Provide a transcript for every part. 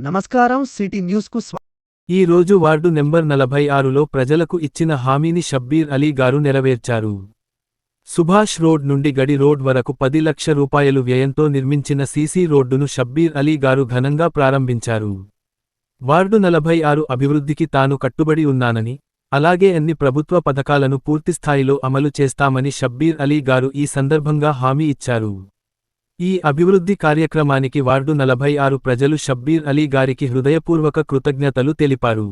నమస్కారం సిటీ న్యూస్కు ఈ రోజు వార్డు నెంబర్ 46లో ప్రజలకు ఇచ్చిన హామీని షబ్బీర్ అలీ గారు నెరవేర్చారు. సుభాష్ రోడ్ నుండి గడి రోడ్ వరకు 10 లక్షల రూపాయలు వ్యయంతో నిర్మించిన సీసీ రోడ్డును షబ్బీర్ అలీ గారు ఘనంగా ప్రారంభించారు. వార్డు 46 అభివృద్ధికి తాను కట్టుబడి ఉన్నానని, అలాగే అన్ని ప్రభుత్వ పథకాలను పూర్తిస్థాయిలో అమలు చేస్తామని షబ్బీర్ అలీ గారు ఈ సందర్భంగా హామీ ఇచ్చారు. ఈ అభివృద్ధి కార్యక్రమానికి వార్డు 46 ప్రజలు షబ్బీర్ అలీ గారికి హృదయపూర్వక కృతజ్ఞతలు తెలిపారు.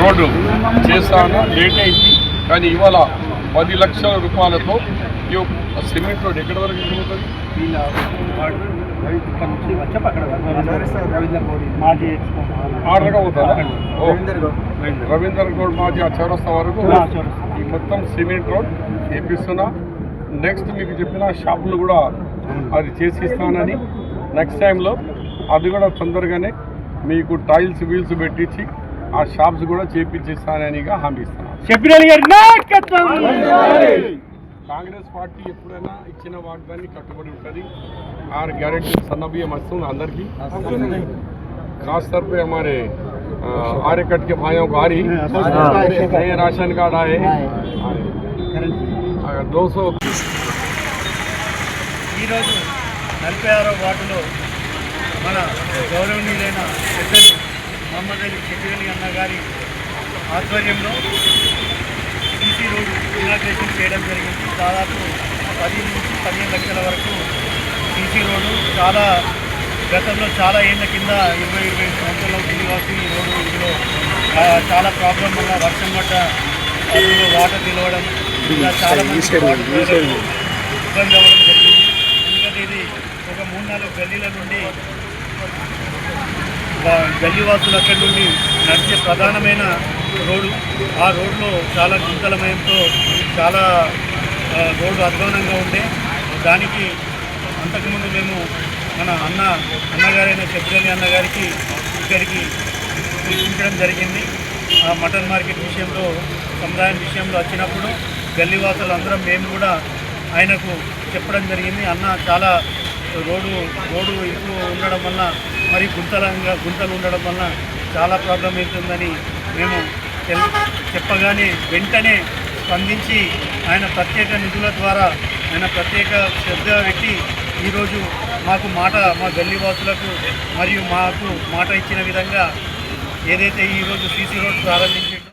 రోడ్డు చేస్తాను లేట్ అయింది, కానీ ఇవాళ 10 లక్షల రూపాయలతో ఈ సిమెంట్ రోడ్ ఎక్కడి వరకు ఉంటుంది? ఆర్డర్గా పోతారా? రవీందర్ గౌడ్ మాజీ ఆ చౌరస్తా వరకు ఈ మొత్తం సిమెంట్ రోడ్ చేపిస్తున్నా. నెక్స్ట్ మీకు చెప్పిన షాపులు కూడా అది చేసి ఇస్తానని, నెక్స్ట్ టైంలో అది కూడా తొందరగానే మీకు టైల్స్ వీల్స్ పెట్టించి ఆ షాప్స్ కూడా చేపించేస్తాననిగా హామీ ఇస్తున్నాను. కాంగ్రెస్ పార్టీ ఎప్పుడైనా ఇచ్చిన వాగ్దాన్ని కట్టుబడి ఉంటుంది. 6 गारंटी सन्नबियम वस्तुंद अंदर की खास तौर पे हमारे आर्यकट के भाइयों को आ रही नए राशन कार्ड आए 200 వార్డులో మన గౌరవనీయులైన పెద్దలు మహమ్మద్ అలీ షబ్బీర్ అలీ అన్న గారి ఆధ్వర్యంలో సీసీ రోడ్డు ఇనాగ్రేషన్ చేయడం జరిగింది. దాదాపు 10 నుంచి 15 లక్షల వరకు సీసీ రోడ్డు చాలా గతంలో చాలా ఏళ్ళ కింద 20-25 సంవత్సరాలు ఉంది కాబట్టి ఈ రోడ్డు ఇందులో చాలా ప్రాబ్లం వల్ల వర్షం పడ్డ అందులో వాటర్ నిలవడం ఇలా చాలా మంది ఇబ్బంది అవ్వడం జరిగింది. ఎందుకంటే ఇది ఒక 3-4 గల్లీల నుండి గల్లీవాసులు అక్కడి నుండి నడిచే ప్రధానమైన రోడ్డు. ఆ రోడ్లో చాలా గుంతలమయంతో చాలా రోడ్డు అధ్వానంగా ఉండే దానికి అంతకుముందు మేము మన అన్నగారైన షబ్బీర్ అలీ అన్నగారికి ఇక్కడికి పిలిపించడం జరిగింది. ఆ మటన్ మార్కెట్ విషయంలో సముదాయం విషయంలో వచ్చినప్పుడు గల్లీవాసులు అందరం మేము కూడా ఆయనకు చెప్పడం జరిగింది. అన్న చాలా రోడ్డు ఎక్కువ ఉండడం వల్ల మరి గుంతలు ఉండడం వల్ల చాలా ప్రాబ్లం అవుతుందని మేము చెప్పగానే వెంటనే స్పందించి ఆయన ప్రత్యేక నిధుల ద్వారా ఆయన ప్రత్యేక శ్రద్ధ పెట్టి ఈరోజు మాకు మా గల్లీవాసులకు మరియు మాకు మాట ఇచ్చిన విధంగా ఏదైతే ఈరోజు సీసీ రోడ్ ప్రారంభించారో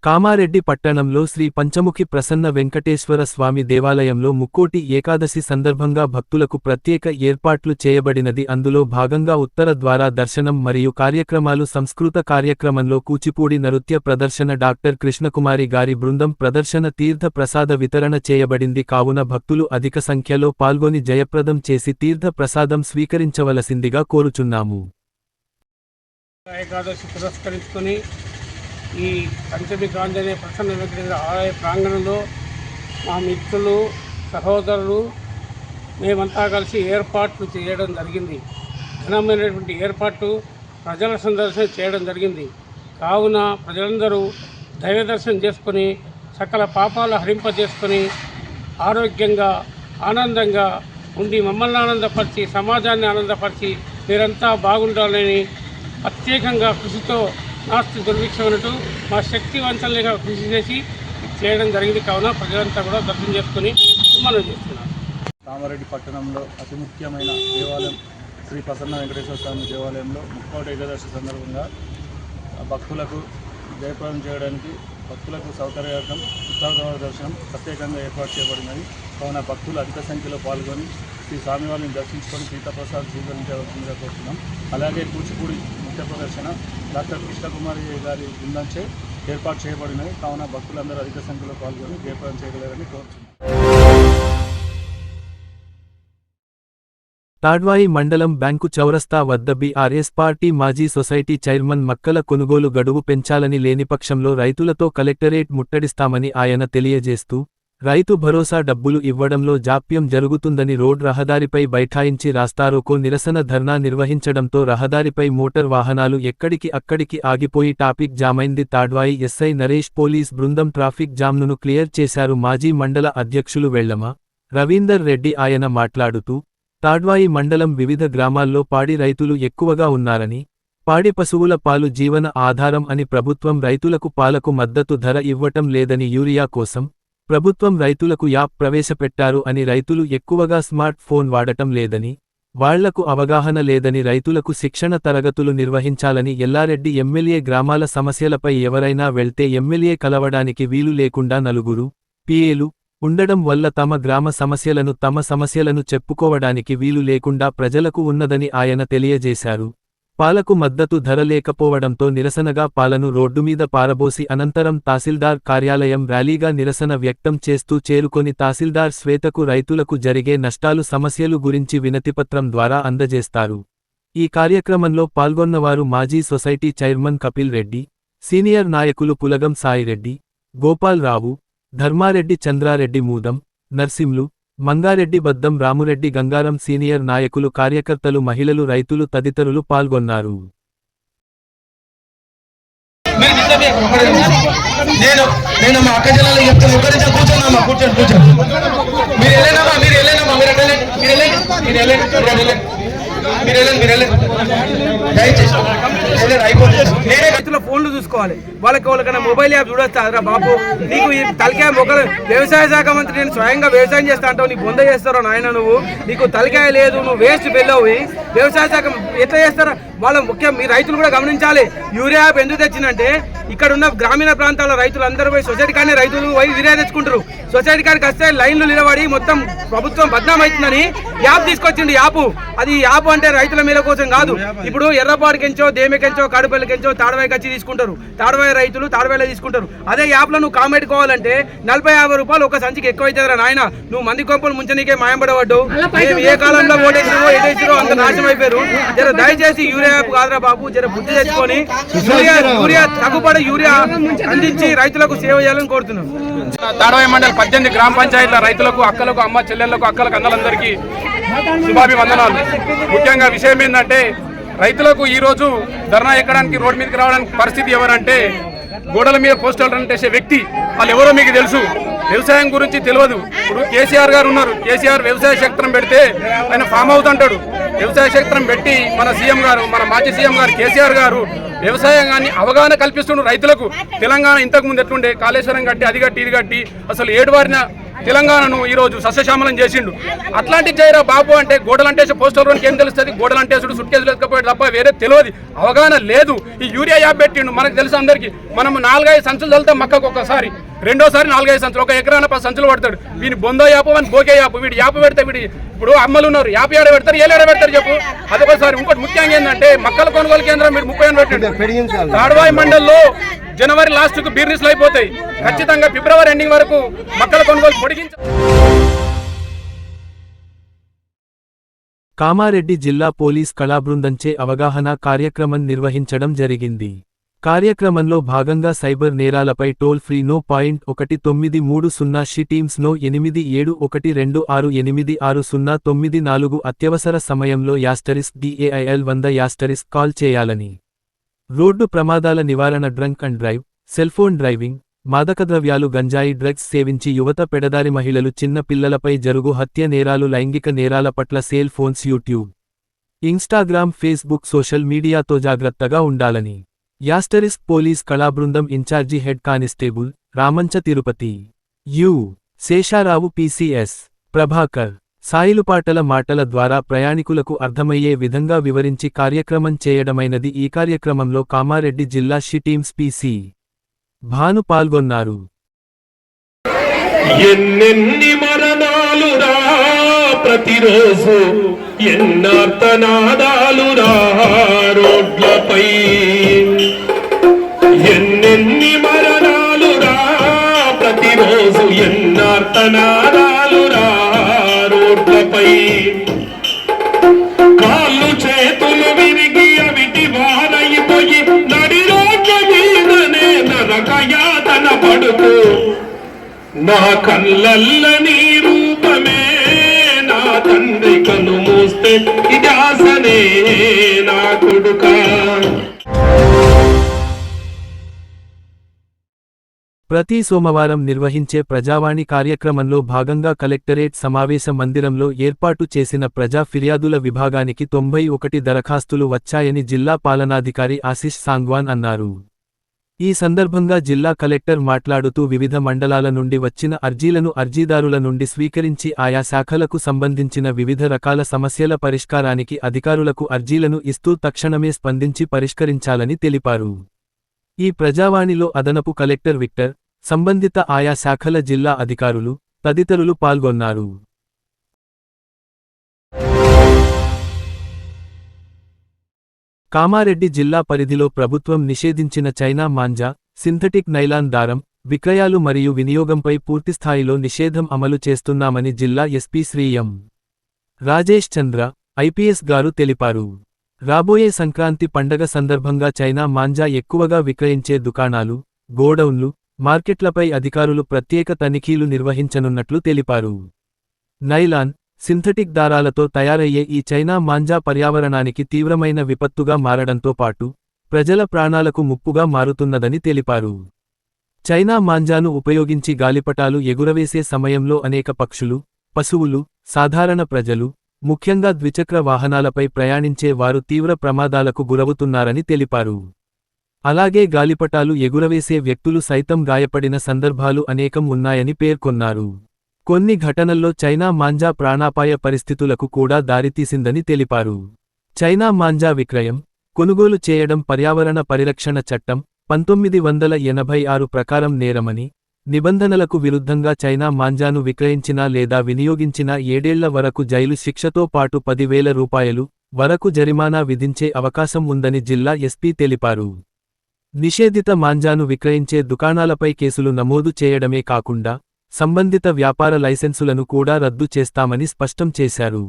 కామారెడ్డి పట్టణంలో శ్రీ పంచముఖి ప్రసన్న వెంకటేశ్వర స్వామి దేవాలయంలో ముక్కోటి ఏకాదశి సందర్భంగా భక్తులకు ప్రత్యేక ఏర్పాట్లు చేయబడినది. అందులో భాగంగా ఉత్తర ద్వార దర్శనం మరియు కార్యక్రమాలు. సంస్కృత కార్యక్రమంలో కూచిపూడి నృత్య ప్రదర్శన, డాక్టర్ కృష్ణకుమారి గారి బృందం ప్రదర్శన, తీర్థ ప్రసాద వితరణ చేయబడింది. కావున భక్తులు అధిక సంఖ్యలో పాల్గొని జయప్రదం చేసి తీర్థ ప్రసాదం స్వీకరించవలసిందిగా కోరుచున్నాము. ఏకాదశి పురస్కరించుకొని ఈ పంచమి ఆంజనేయ ప్రసన్న వెంకటేశ్వర ఆలయ ప్రాంగణంలో మా మిత్రులు, సహోదరులు మేమంతా కలిసి ఏర్పాట్లు చేయడం జరిగింది. ఘనమైనటువంటి ఏర్పాట్లు ప్రజల సందర్శన చేయడం జరిగింది. కావున ప్రజలందరూ దైవ దర్శనం చేసుకొని సకల పాపాలు హరింపజేసుకొని ఆరోగ్యంగా ఆనందంగా ఉండి మమ్మల్ని ఆనందపరిచి సమాజాన్ని ఆనందపరిచి మీరంతా బాగుండాలని ప్రత్యేకంగా కృషితో నాస్తి దుర్భిక్షమన్నట్టు మా శక్తి వంచనలుగా కృషి చేసి చేయడం జరిగింది. కావున ప్రజలంతా కూడా దర్శనం చేసుకుని మనం చేస్తున్నాం. కామారెడ్డి పట్టణంలో అతి ముఖ్యమైన దేవాలయం శ్రీ ప్రసన్న వెంకటేశ్వర స్వామి దేవాలయంలో ముక్కోటి ఏకాదశి సందర్భంగా భక్తులకు జయప్రదం చేయడానికి భక్తులకు సౌకర్యార్థం ఉత్తర దర్శనం ప్రత్యేకంగా ఏర్పాటు చేయబడినది. కావున భక్తులు అధిక సంఖ్యలో పాల్గొని శ్రీ స్వామివారిని దర్శించుకొని తీర్థప్రసాదం స్వీకరించవలసిందిగా కోరుతున్నాం. అలాగే కూచిపూడి నృత్య ప్రదర్శన డాక్టర్ కృష్ణకుమారి గారి బృందంచే ఏర్పాటు చేయబడినవి. కావున భక్తులందరూ అధిక సంఖ్యలో పాల్గొని జయప్రదం చేయగలరని కోరుతున్నాం. తాడ్వాయి మండలం బ్యాంకు చౌరస్తా వద్ద బీఆర్ఎస్ పార్టీ మాజీ సొసైటీ చైర్మన్ మక్కల కొనుగోలు గడువు పెంచాలని లేనిపక్షంలో రైతులతో కలెక్టరేట్ ముట్టడిస్తామని ఆయన తెలియజేస్తూ, రైతు భరోసా డబ్బులు ఇవ్వడంలో జాప్యం జరుగుతుందని రోడ్ రహదారిపై బైఠాయించి రాస్తారోకో నిరసన ధర్నా నిర్వహించడంతో రహదారిపై మోటార్ వాహనాలు ఎక్కడికి అక్కడికి ఆగిపోయి ట్రాఫిక్ జామైంది. తాడ్వాయి ఎస్ఐ నరేష్ పోలీస్ బృందం ట్రాఫిక్ జామ్ను క్లియర్ చేశారు. మాజీ మండల అధ్యక్షులు వెళ్లమ రవీందర్ రెడ్డి ఆయన మాట్లాడుతూ, తాడ్వాయి మండలం వివిధ గ్రామాల్లో పాడి రైతులు ఎక్కువగా ఉన్నారని, పాడి పశువుల పాలు జీవన ఆధారం అని, ప్రభుత్వం రైతులకు పాలకు మద్దతు ధర ఇవ్వటం లేదని, యూరియా కోసం ప్రభుత్వం రైతులకు యాప్ ప్రవేశపెట్టారు అని, రైతులు ఎక్కువగా స్మార్ట్ ఫోన్ వాడటం లేదని, వాళ్లకు అవగాహన లేదని, రైతులకు శిక్షణ తరగతులు నిర్వహించాలని, ఎల్లారెడ్డి ఎమ్మెల్యే గ్రామాల సమస్యలపై ఎవరైనా వెళ్తే ఎమ్మెల్యే కలవడానికి వీలు లేకుండా నలుగురు పిఏలు ఉండడం వల్ల తమ గ్రామ సమస్యలను చెప్పుకోవడానికి వీలు లేకుండా ప్రజలకు ఉన్నదని ఆయన తెలియజేశారు. పాలకు మద్దతు ధర లేకపోవడంతో నిరసనగా పాలను రోడ్డుమీద పారబోసి అనంతరం తహసీల్దార్ కార్యాలయం ర్యాలీగా నిరసన వ్యక్తం చేస్తూ చేరుకొని తహసీల్దార్ శ్వేతకు రైతులకు జరిగే నష్టాలు సమస్యలు గురించి వినతిపత్రం ద్వారా అందజేస్తారు. ఈ కార్యక్రమంలో పాల్గొన్నవారు మాజీ society chairman Kapil Reddy, senior నాయకులు పులగం సాయిరెడ్డి, గోపాల్ రావు, ధర్మారెడ్డి, చంద్రారెడ్డి, మూదం నర్సింలు, మంగారెడ్డి, బద్దం రామురెడ్డి, గంగారం, సీనియర్ నాయకులు, కార్యకర్తలు, మహిళలు, రైతులు తదితరులు పాల్గొన్నారు. నేను మా అక్క జిల్లాలో చెప్తాను. ఒకరి కూర్చోండి, కూర్చోండి. రైతుల ఫోన్లు చూసుకోవాలి, వాళ్ళకన్నా మొబైల్ యాప్ చూడొస్తారా బాబు? నీకు ఈ తలకాయ మొక్కలు వ్యవసాయ శాఖ మంత్రి నేను స్వయంగా వ్యవసాయం చేస్తా అంటావు, నీ బొంద చేస్తారో నాయన నువ్వు? నీకు తలకాయ లేదు, నువ్వు వేస్ట్ వెళ్ళవు. వ్యవసాయ శాఖ ఎట్లా చేస్తారా? వాళ్ళ ముఖ్యం మీ రైతులు కూడా గమనించాలి. యూరియా యాప్ ఎందుకు తెచ్చిందంటే ఇక్కడ ఉన్న గ్రామీణ ప్రాంతాల రైతులు అందరూ పోయి సొసైటీ కానీ రైతులు పోయి యూరియా తెచ్చుకుంటారు. సొసైటీ కాడికి వస్తే లైన్లు నిలబడి మొత్తం ప్రభుత్వం బద్నాం అవుతుందని యాప్ తీసుకొచ్చింది. అది యాప్ అంటే రైతుల మీద కోసం కాదు. ఇప్పుడు ఎర్రపాడికెంచో, దేమెకెంచో, కడుపల్లికెంచో, తాడవాయి కచ్చి తీసుకుంటారు. తాడవాయి రైతులు తాడవాయిలో తీసుకుంటారు. అదే యాప్ లో నువ్వు కామెట్టుకోవాలంటే 40-50 రూపాయలు ఒక సంచికి ఎక్కువ అవుతుందిరా నాయన. నువ్వు మంది కొంపలు ముంచనీకే మాయంపడవడ్డు. ఏ కాలంలో ఓటేసిరో ఎటేసిరో అంత నాశనం అయిపోయారు. జర దయచేసి యూరియా యాప్ కాదురా బాబు, జర బుద్ధి తెచ్చుకొని యూరియా తగ్గుపడి యూరియా అందించి రైతులకు సేవ చేయాలని కోరుతున్నాం. తాడవాయి మండలి 18 గ్రామ పంచాయతీల రైతులకు, అక్కలకు, అమ్మ చెల్లెళ్లకు, అక్కలకు, అన్నలందరికీ శుభాభివందనాలు. ముఖ్యంగా విషయం ఏంటంటే రైతులకు ఈరోజు ధర్నా ఎక్కడానికి రోడ్డు మీదకి రావడానికి పరిస్థితి ఎవరంటే గోడల మీద పోస్టర్లు అంటేసే వ్యక్తి. వాళ్ళు ఎవరో మీకు తెలుసు, వ్యవసాయం గురించి తెలియదు. ఇప్పుడు కేసీఆర్ గారు ఉన్నారు, కేసీఆర్ వ్యవసాయ క్షేత్రం పెడితే ఆయన ఫామ్ హౌస్ అంటాడు. వ్యవసాయ క్షేత్రం పెట్టి మన సీఎం గారు, మన మాజీ సీఎం గారు కేసీఆర్ గారు వ్యవసాయాన్ని అవగాహన కల్పిస్తున్నారు రైతులకు. తెలంగాణ ఇంతకుముందు ఎట్లుండే, కాళేశ్వరం కట్టి, అది కట్టి, ఇది కట్టి, అసలు ఏడువారిన తెలంగాణను ఈరోజు సస్యశ్యామలం చేసిండు. అట్లాంటి జైరా బాబు అంటే గోడలంటేసి పోస్టర్ ఏం తెలుస్తుంది, గోడలంటేసుడు సుట్కేసులు ఎత్తుకపోయాడు తప్ప వేరే తెలియదు, అవగాహన లేదు. ఈ యూరియా యాప్ పెట్టిండు, మనకు తెలుసు అందరికీ. మనం 4-5 సంచులు చల్లుతాం మక్కకు ఒక్కసారి, రెండోసారి 4-5 సంచులు, ఒక ఎకరాన 10 సంచులు పడతాడు. వీని బొందో యాప్ అని బోకే యాప్, వీడు యాప్ పెడితే వీడి ఇప్పుడు అమ్మలు ఉన్నారు, యాప్ ఏడ పెడతారు, ఏలేడ పెడతారు చెప్పు. అదొకసారి. ఇంకోటి ముఖ్యంగా ఏంటంటే మక్కల కొనుగోలు కేంద్రం మీరు 30 పెట్టండి. తాడ్వాయి మండల్లో జనవరి లాస్ట్కు బీర్రీస్లు అయిపోతాయి. ఖచ్చితంగా ఫిబ్రవరి ఎండింగ్ వరకు మక్కల కొనుగోలు పొడిగించారు. కామారెడ్డి జిల్లా పోలీస్ కళాబృందంచే అవగాహన కార్యక్రమం నిర్వహించడం జరిగింది. కార్యక్రమంలో భాగంగా సైబర్ నేరాలపై toll free no .1930 she teams no 8712268609 అత్యవసర సమయంలో *DAIL 100 కాల్ చేయాలని, రోడ్డు ప్రమాదాల నివారణ, drunk and drive, cellphone driving, మాదకద్రవ్యాలు, గంజాయి, డ్రగ్స్ సేవించి యువత, పెడదారి మహిళలు, చిన్న పిల్లలపై జరుగు హత్య నేరాలు, లైంగిక నేరాల పట్ల cell phones, YouTube, Instagram, Facebook social మీడియాతో జాగ్రత్తగా ఉండాలని పోలీస్ కళాబృందం incharge head constable Ramancha Tirupati, U. Shesharao, PCS Prabhakar, సాయిలుపాటల మాటల ద్వారా ప్రయాణికులకు అర్థమయ్యే విధంగా వివరించి కార్యక్రమం చేయడమైనది. ఈ కార్యక్రమంలో కామారెడ్డి జిల్లా షీ టీమ్స్ PC భాను పాల్గొన్నారు. ఎన్నెన్ని మరణాలురా ప్రతిరోజు, ఎన్నార్తనాదాలురా రోడ్లపై, ఎన్నెన్ని మరణాలురా ప్రతిరోజు, ఎన్నార్తనాదాలురా రోడ్లపై, కాళ్ళు చేతులు విరిగి అవిటి వారైపోయి నడి రోడ్ల మీదనే నరకయాతన పడుతూ, నా కళ్ళల్ల నీ రూపమే నా తండ్రి కను మూస్తే ఇదాసనే నా కొడుకా. ప్రతి సోమవారం నిర్వహించే ప్రజావాణి కార్యక్రమంలో భాగంగా కలెక్టరేట్ సమావేశ మందిరంలో ఏర్పాటు చేసిన ప్రజా ఫిర్యాదుల విభాగానికి 91 దరఖాస్తులు వచ్చాయని జిల్లా పాలనాధికారి ఆశిష్ సాంగ్వాన్ అన్నారు. ఈ సందర్భంగా జిల్లా కలెక్టర్ మాట్లాడుతూ వివిధ మండలాల నుండి వచ్చిన అర్జీలను అర్జీదారుల నుండి స్వీకరించి ఆయా శాఖలకు సంబంధించిన వివిధ రకాల సమస్యల పరిష్కారానికి అధికారులకు అర్జీలను ఇస్తూ తక్షణమే స్పందించి పరిష్కరించాలని తెలిపారు. ఈ ప్రజావాణిలో అదనపు కలెక్టర్ విక్టర్, సంబంధిత ఆయా శాఖల జిల్లా అధికారులు తదితరులు పాల్గొన్నారు. కామారెడ్డి జిల్లా పరిధిలో ప్రభుత్వం నిషేధించిన చైనా మాంజా, సింథటిక్ నైలాన్ దారం విక్రయాలు మరియు వినియోగంపై పూర్తిస్థాయిలో నిషేధం అమలు చేస్తున్నామని జిల్లా ఎస్పీ శ్రీ ఎం. రాజేష్ చంద్ర, IPS గారు తెలిపారు. రాబోయే సంక్రాంతి పండగ సందర్భంగా చైనా మాంజా ఎక్కువగా విక్రయించే దుకాణాలు, గోడౌన్లు, మార్కెట్లపై అధికారులు ప్రత్యేక తనిఖీలు నిర్వహించనున్నట్లు తెలిపారు. నైలాన్, సింథటిక్ దారాలతో తయారయ్యే ఈ చైనా మాంజా పర్యావరణానికి తీవ్రమైన విపత్తుగా మారడంతో పాటు ప్రజల ప్రాణాలకు ముప్పుగా మారుతున్నదని తెలిపారు. చైనా మాంజాను ఉపయోగించి గాలిపటాలు ఎగురవేసే సమయంలో అనేక పక్షులు, పశువులు, సాధారణ ప్రజలు, ముఖ్యంగా ద్విచక్ర వాహనాలపై ప్రయాణించే వారు తీవ్ర ప్రమాదాలకు గురవుతున్నారని తెలిపారు. అలాగే గాలిపటాలు ఎగురవేసే వ్యక్తులు సైతం గాయపడిన సందర్భాలు అనేకం ఉన్నాయని పేర్కొన్నారు. కొన్ని ఘటనల్లో చైనా మాంజా ప్రాణాపాయ పరిస్థితులకు కూడా దారితీసిందని తెలిపారు. చైనా మాంజా విక్రయం, కొనుగోలు చేయడం పర్యావరణ పరిరక్షణ చట్టం 1986 ప్రకారం నేరమని, నిబంధనలకు విరుద్ధంగా చైనా మాంజాను విక్రయించినా లేదా వినియోగించినా 7 ఏళ్ల వరకు జైలు శిక్షతో పాటు 10,000 రూపాయలు వరకు జరిమానా విధించే అవకాశం ఉందని జిల్లా ఎస్పీ తెలిపారు. నిషేధిత మాంజాను విక్రయించే దుకాణాలపై కేసులు నమోదు చేయడమే కాకుండా సంబంధిత వ్యాపార లైసెన్సులను కూడా రద్దు చేస్తామని స్పష్టం చేశారు.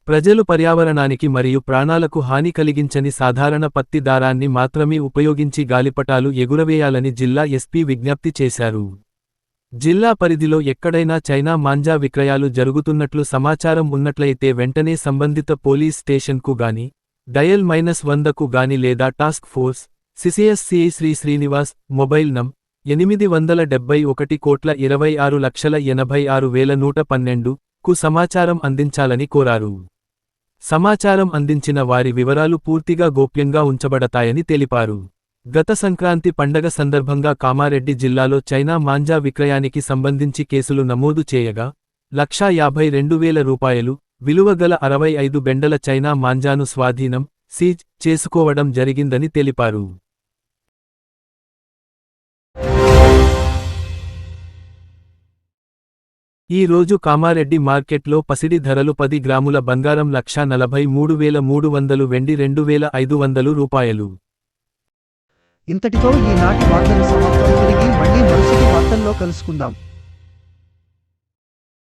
ప్రజలు పర్యావరణానికి మరియు ప్రాణాలకు హాని కలిగించని సాధారణ పత్తి దారాన్ని మాత్రమే ఉపయోగించి గాలిపటాలు ఎగురవేయాలని జిల్లా ఎస్పీ విజ్ఞప్తి చేశారు. జిల్లా పరిధిలో ఎక్కడైనా చైనా మాంజా విక్రయాలు జరుగుతున్నట్లు సమాచారం ఉన్నట్లయితే వెంటనే సంబంధిత పోలీస్ స్టేషన్కు గాని, డయల్ -100కు గాని లేదా task force CCSCI Shri Srinivas, mobile నం 871,26,86,86,112కు సమాచారం అందించాలని కోరారు. సమాచారం అందించిన వారి వివరాలు పూర్తిగా గోప్యంగా ఉంచబడతాయని తెలిపారు. గత సంక్రాంతి పండగ సందర్భంగా కామారెడ్డి జిల్లాలో చైనా మాంజా విక్రయానికి సంబంధించి కేసులు నమోదు చేయగా 1,52,000 రూపాయలు విలువగల 65 బెండల చైనా మాంజాను స్వాధీనం, సీజ్ చేసుకోవడం జరిగిందని తెలిపారు. ఈ రోజు కామారెడ్డి మార్కెట్లో పసిడి ధరలు 10 గ్రాముల బంగారం 1,43,300, వెండి 2,500 రూపాయలు. ఇంతటితో ఈనాటి వార్తలు సమాప్తం. తిరిగి మళ్ళీ మరుసటి వార్తల్లో కలుసుకుందాం.